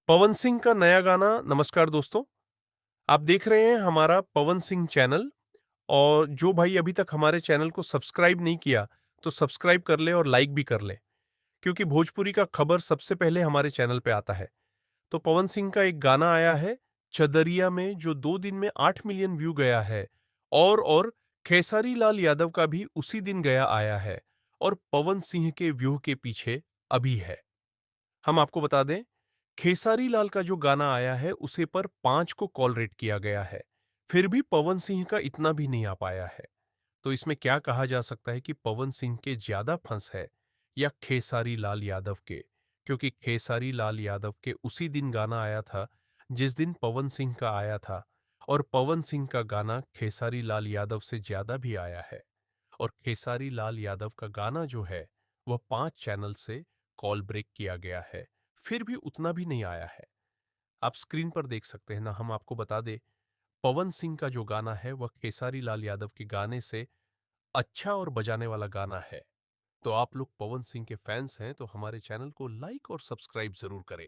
पवन सिंह का नया गाना। नमस्कार दोस्तों, आप देख रहे हैं हमारा पवन सिंह चैनल। और जो भाई अभी तक हमारे चैनल को सब्सक्राइब नहीं किया तो सब्सक्राइब कर ले और लाइक भी कर ले, क्योंकि भोजपुरी का खबर सबसे पहले हमारे चैनल पे आता है। तो पवन सिंह का एक गाना आया है चदरिया में, जो 2 दिन में 8 मिलियन व्यू गया है। और खेसारी लाल यादव का भी उसी दिन गया आया है। और पवन सिंह के व्यू के पीछे अभी है। हम आपको बता दें, खेसारी लाल का जो गाना आया है उसे पर 5 को कॉल रेट किया गया है। फिर भी पवन सिंह का इतना भी नहीं आ पाया है। तो इसमें क्या कहा जा सकता है कि पवन सिंह के ज्यादा फंस है या खेसारी लाल यादव के? क्योंकि खेसारी लाल यादव के उसी दिन गाना आया था जिस दिन पवन सिंह का आया था। और पवन सिंह का गाना खेसारी लाल यादव से ज्यादा भी आया है। और खेसारी लाल यादव का गाना जो है वह 5 चैनल से कॉल ब्रेक किया गया है। फिर भी उतना भी नहीं आया है। आप स्क्रीन पर देख सकते हैं ना, हम आपको बता दें, पवन सिंह का जो गाना है वह खेसारी लाल यादव के गाने से अच्छा और बजाने वाला गाना है। तो आप लोग पवन सिंह के फैंस हैं तो हमारे चैनल को लाइक और सब्सक्राइब जरूर करें।